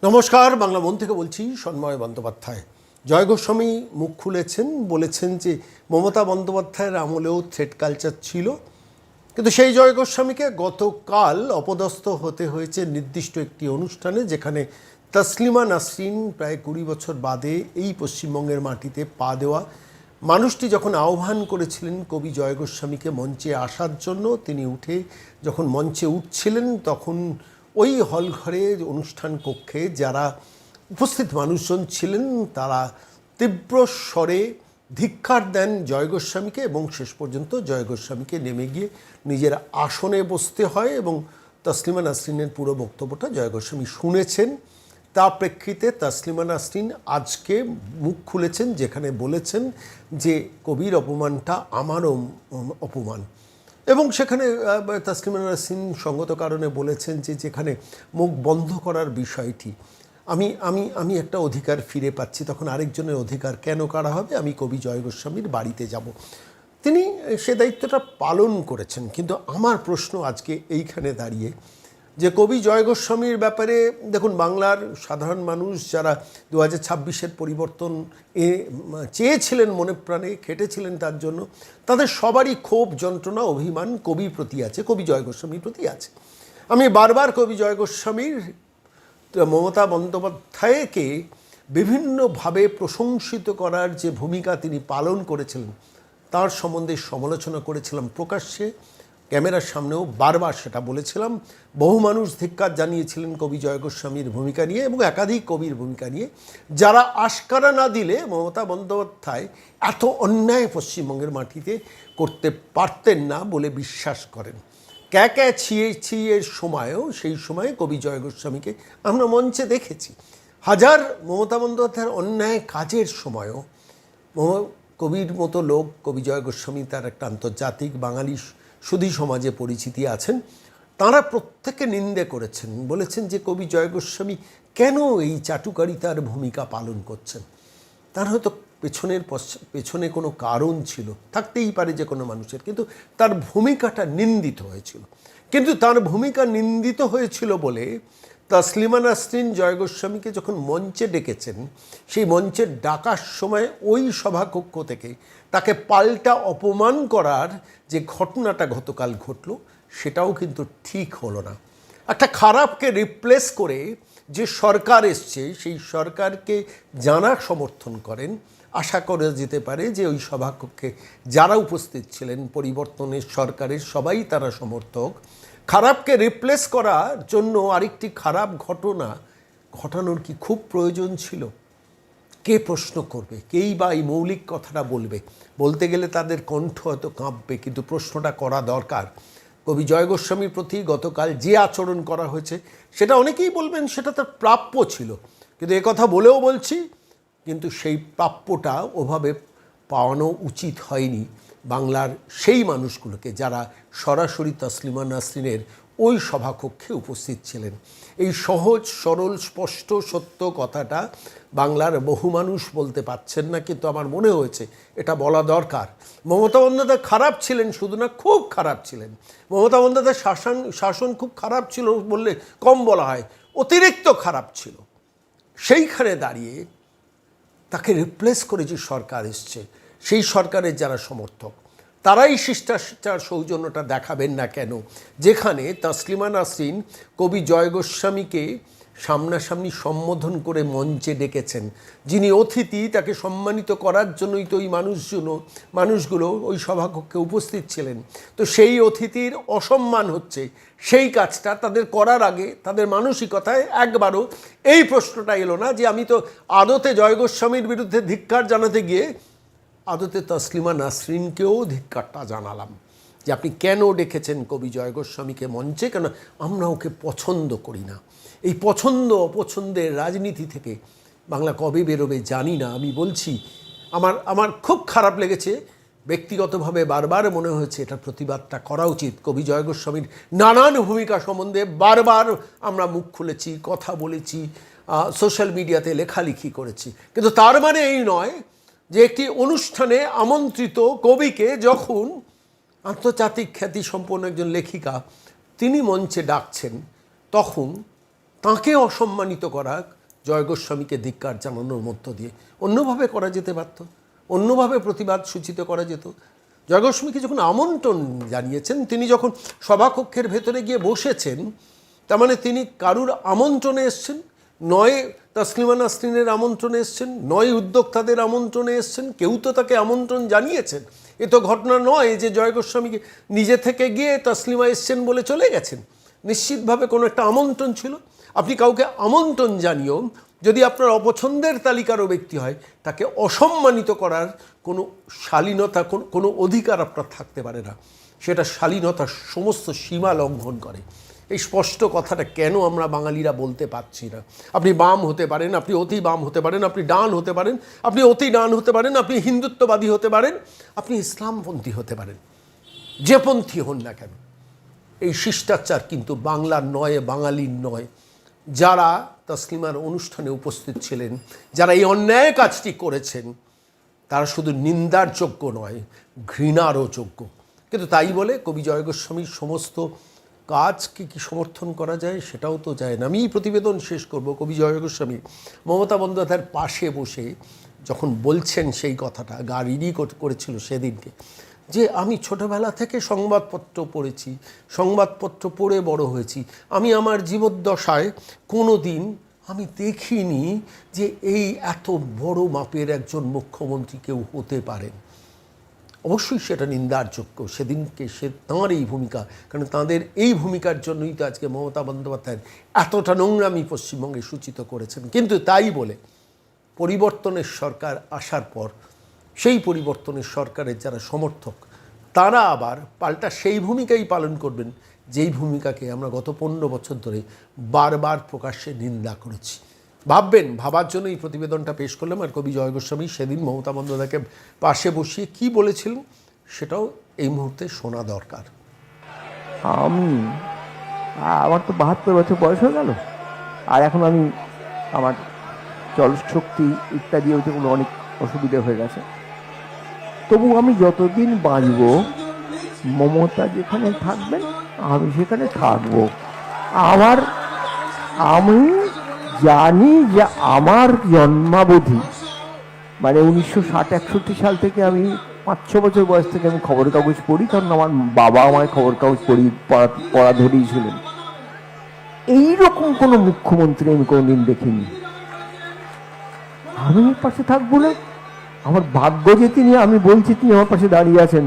নমস্কার, বাংলা মন থেকে বলছি সন্ময় বন্দ্যোপাধ্যায়। জয় গোস্বামী মুখ খুলেছেন, বলেছেন যে মমতা বন্দ্যোপাধ্যায়ের আমলেও থ্রেড কালচার ছিল, কিন্তু সেই জয় গোস্বামীকে গতকাল অপদস্থ হতে হয়েছে নির্দিষ্ট একটি অনুষ্ঠানে, যেখানে তসলিমা নাসরিন প্রায় 20 বছর বাদে এই পশ্চিমবঙ্গের মাটিতে পা দেওয়া মানুষটি যখন আহ্বান করেছিলেন কবি জয় গোস্বামীকে মঞ্চে আসার জন্য, তিনি উঠে যখন মঞ্চে উঠছিলেন তখন ওই হলঘরে অনুষ্ঠান কক্ষে যারা উপস্থিত মানুষজন ছিলেন তারা তীব্র স্বরে ধিক্কার দেন জয় গোস্বামীকে এবং শেষ পর্যন্ত জয় গোস্বামীকে নেমে গিয়ে নিজের আসনে বসতে হয় এবং তসলিমা নাসরিনের পুরো বক্তব্যটা জয় গোস্বামী শুনেছেন। তার প্রেক্ষিতে তসলিমা নাসরিন আজকে মুখ খুলেছেন, যেখানে বলেছেন যে কবির অপমানটা আমারও অপমান, এবং সেখানে তসলিমা নাসরিন সঙ্গত কারণে বলেছেন যে যেখানে মুখ বন্ধ করার বিষয়টি আমি আমি আমি একটা অধিকার ফিরে পাচ্ছি, তখন আরেকজনের অধিকার কেন কাড়া হবে? আমি কবি জয় গোস্বামীর বাড়িতে যাব। তিনি সে দায়িত্বটা পালন করেছেন, কিন্তু আমার প্রশ্ন আজকে এইখানে দাঁড়িয়ে যে কবি জয় গোস্বামীর ব্যাপারে দেখুন, বাংলার সাধারণ মানুষ যারা 2026-এর পরিবর্তন চেয়েছিলেন, মনে প্রাণে খেটেছিলেন তার জন্য, তাদের সবারই ক্ষোভ, যন্ত্রণা, অভিমান কবির প্রতি আছে, কবি জয় গোস্বামীর প্রতি আছে। আমি বারবার কবি জয় গোস্বামীর মমতা বন্দ্যোপাধ্যায়কে বিভিন্নভাবে প্রশংসিত করার যে ভূমিকা তিনি পালন করেছিলেন তার সম্বন্ধে সমালোচনা করেছিলাম প্রকাশ্যে, ক্যামেরার সামনেও বারবার সেটা বলেছিলাম। বহু মানুষ ধিক্কার জানিয়েছিলেন কবি জয় গোস্বামীর ভূমিকা নিয়ে এবং একাধিক কবির ভূমিকা নিয়ে, যারা আশকারা না দিলে মমতা বন্দ্যোপাধ্যায় এত অন্যায় পশ্চিমবঙ্গের মাটিতে করতে পারতেন না বলে বিশ্বাস করেন। ক্যা ছিয়ের সময়ও সেই সময়ে কবি জয় গোস্বামীকে আমরা মঞ্চে দেখেছি। হাজার মমতা বন্দ্যোপাধ্যায়ের অন্যায় কাজের সময়ও কবির মতো লোক, কবি জয় গোস্বামী, তার একটা আন্তর্জাতিক বাঙালি সুধী সমাজে পরিচিতি আছেন, তাঁরা প্রত্যেকে নিন্দে করেছেন, বলেছেন যে কবি জয় গোস্বামী কেন এই চাটুকারিতার ভূমিকা পালন করছেন। তার হয়তো পেছনে কোনো কারণ ছিল, থাকতেই পারে যে কোনো মানুষের, কিন্তু তার ভূমিকাটা নিন্দিত হয়েছিল। কিন্তু তার ভূমিকা নিন্দিত হয়েছিল বলে তসলিমা নাসরিন জয় গোস্বামীকে যখন মঞ্চে ডেকেছেন, সেই মঞ্চে ডাকার সময় ওই সভাকক্ষ থেকে তাকে পাল্টা অপমান করার যে ঘটনাটা গতকাল ঘটল, সেটাও কিন্তু ঠিক হলো না। একটা খারাপকে রিপ্লেস করে যে সরকার এসছে, সেই সরকারকে যারা সমর্থন করেন, আশা করা যেতে পারে যে ওই সভাকক্ষে যারা উপস্থিত ছিলেন পরিবর্তনের সরকারের সবাই তারা সমর্থক। খারাপকে রিপ্লেস করার জন্য আরেকটি খারাপ ঘটনা ঘটানোর কি খুব প্রয়োজন ছিল? কে প্রশ্ন করবে? কেই বা এই মৌলিক কথাটা বলবে? বলতে গেলে তাদের কণ্ঠ হয়তো কাঁপবে, কিন্তু প্রশ্নটা করা দরকার। কবি জয় গোস্বামীর প্রতি গতকাল যে আচরণ করা হয়েছে, সেটা অনেকেই বলবেন সেটা তার প্রাপ্য ছিল, কিন্তু কথা বলেও বলছি, কিন্তু সেই প্রাপ্যটা ওভাবে পাওয়ানো উচিত হয়নি বাংলার সেই মানুষগুলোকে যারা সরাসরি তসলিমা নাসরিনের ওই সভাকক্ষে উপস্থিত ছিলেন। এই সহজ সরল স্পষ্ট সত্য কথাটা বাংলার বহু মানুষ বলতে পারছেন না, কিন্তু আমার মনে হয়েছে এটা বলা দরকার। মমতা বন্দ্যোপাধ্যায় খারাপ ছিলেন শুধু না, খুব খারাপ ছিলেন। মমতা বন্দ্যোপাধ্যায়ের শাসন খুব খারাপ ছিল বললে কম বলা হয়, অতিরিক্ত খারাপ ছিল। সেইখানে দাঁড়িয়ে তাকে রিপ্লেস করে যে সরকার এসছে, সেই সরকারের যারা সমর্থক, তারাই শিষ্টাচার সৌজন্যটা দেখাবেন না কেন? যেখানে তসলিমা নাসরিন কবি জয় গোস্বামীকে সামনাসামনি সম্বোধন করে মঞ্চে ডেকেছেন, যিনি অতিথি, তাকে সম্মানিত করার জন্যই তো ওই মানুষগুলো ওই সভাকক্ষে উপস্থিত ছিলেন। তো সেই অতিথির অসম্মান হচ্ছে, সেই কাজটা তাদের করার আগে তাদের মানসিকতায় একবারও এই প্রশ্নটা এলো না যে আমি তো আদতে জয় গোস্বামীর বিরুদ্ধে ধিক্কার জানাতে গিয়ে আদতে তসলিমা নাসরিনকেও ধিক্কারটা জানালাম যে আপনি কেন ডেকেছেন কবি জয় গোস্বামীকে মঞ্চে, কেন আমরা ওকে পছন্দ করি না। এই পছন্দ অপছন্দের রাজনীতি থেকে বাংলা কবে বেরোবে জানি না। আমি বলছি, আমার খুব খারাপ লেগেছে ব্যক্তিগতভাবে, বারবার মনে হয়েছে এটা প্রতিবাদটা করা উচিত। কবি জয় গোস্বামীর নানান ভূমিকা সম্বন্ধে বারবার আমরা মুখ খুলেছি, কথা বলেছি, সোশ্যাল মিডিয়াতে লেখালেখি করেছি, কিন্তু তার মানে এই নয় যে একটি অনুষ্ঠানে আমন্ত্রিত কবিকে যখন আন্তর্জাতিক খ্যাতিসম্পন্ন একজন লেখিকা তিনি মঞ্চে ডাকছেন, তখন তাঁকে অসম্মানিত করা জয় গোস্বামীকে ধিক্কার জানানোর মধ্য দিয়ে। অন্যভাবে করা যেতে পারত, অন্যভাবে প্রতিবাদ সূচিত করা যেত। জয় গোস্বামীকে যখন আমন্ত্রণ জানিয়েছেন, তিনি যখন সভাকক্ষের ভেতরে গিয়ে বসেছেন, তার মানে তিনি কারুর আমন্ত্রণে এসছেন, নয় তসলিমা নাসরিনের আমন্ত্রণে এসছেন, নয় উদ্যোক্তাদের আমন্ত্রণে এসছেন, কেউ তো তাকে আমন্ত্রণ জানিয়েছেন। এ তো ঘটনা নয় যে জয় গোস্বামীকে নিজে থেকে গিয়ে তসলিমা এসছেন বলে চলে গেছেন। নিশ্চিতভাবে কোনো একটা আমন্ত্রণ ছিল। আপনি কাউকে আমন্ত্রণ জানিয়েও যদি আপনার অপছন্দের তালিকারও ব্যক্তি হয়, তাকে অসম্মানিত করার কোনো শালীনতা, কোনো অধিকার আপনার থাকতে পারে না। সেটা শালীনতার সমস্ত সীমা লঙ্ঘন করে। এই স্পষ্ট কথাটা কেন আমরা বাঙালিরা বলতে পারছি না? আপনি বাম হতে পারেন, আপনি অতি বাম হতে পারেন, আপনি ডান হতে পারেন, আপনি অতি ডান হতে পারেন, আপনি হিন্দুত্ববাদী হতে পারেন, আপনি ইসলামপন্থী হতে পারেন, যে পন্থী হন না কেন। এই শিষ্টাচার কিন্তু বাংলার নয়, বাঙালির নয়। যারা তসলিমার অনুষ্ঠানে উপস্থিত ছিলেন, যারা এই অন্যায় কাজটি করেছেন, তারা শুধু নিন্দার যোগ্য নয়, ঘৃণারও যোগ্য। কিন্তু তাই বলে কবি জয় গোস্বামীর সমস্ত কাজকে কি সমর্থন করা যায়? সেটাও তো যায় না। আমি প্রতিবেদন শেষ করব। কবি জয় গোস্বামী মমতা বন্দ্যোপাধ্যায়ের পাশে বসে যখন বলছেন সেই কথাটা, গা রিডি করেছিল সেদিনকে, যে আমি ছোটবেলা থেকে সংবাদপত্র পড়েছি, সংবাদপত্র পড়ে বড় হয়েছি, আমি আমার জীবদ্দশায় কোনো দিন আমি দেখিনি যে এই এত বড় মাপের একজন মুখ্যমন্ত্রী কেউ হতে পারেন। অবশ্যই সেটা নিন্দার যোগ্য। সেদিনকে তাঁর এই ভূমিকা, কারণ তাঁদের এই ভূমিকার জন্যই তো আজকে মমতা বন্দ্যোপাধ্যায়ের এতটা নোংরামি পশ্চিমবঙ্গে সূচিত করেছেন। কিন্তু তাই বলে পরিবর্তনের সরকার আসার পর সেই পরিবর্তনের সরকারের যারা সমর্থক, তারা আবার পাল্টা সেই ভূমিকাই পালন করবেন, যেই ভূমিকাকে আমরা গত 15 বছর ধরে বারবার প্রকাশ্যে নিন্দা করেছি। ভাববেন, ভাবার জন্য এই প্রতিবেদনটা পেশ করলাম। আর কবি জয় গোস্বামী সেদিন মমতা বন্দ্যোপাধ্যায়কে পাশে বসিয়ে কি বলেছিলেন সেটাও এই মুহূর্তে শোনা দরকার। আমার তো 72 বছর বয়স হয়ে গেল, আর এখন আমার চলশক্তি ইত্যাদি ওইগুলো অনেক অসুবিধা হয়ে গেছে। তবু আমি যতদিন বাঁচব, মমতা যেখানে থাকবেন আমি সেখানে থাকব। আমি জানি যে আমার জন্মাবধি মানে 1960-61 সাল থেকে আমি 5-6 বছর বয়স থেকে আমি খবরের কাগজ পড়ি, কারণ আমার বাবা আমায় খবর কাগজ পড়া ধরিয়েছিলেন। এইরকম কোনো মুখ্যমন্ত্রী আমি কোনোদিন দেখিনি। আমি পাশে থাকবো না, আমার ভাগ্য যে তিনি, আমি বলছি তিনি আমার পাশে দাঁড়িয়ে আছেন।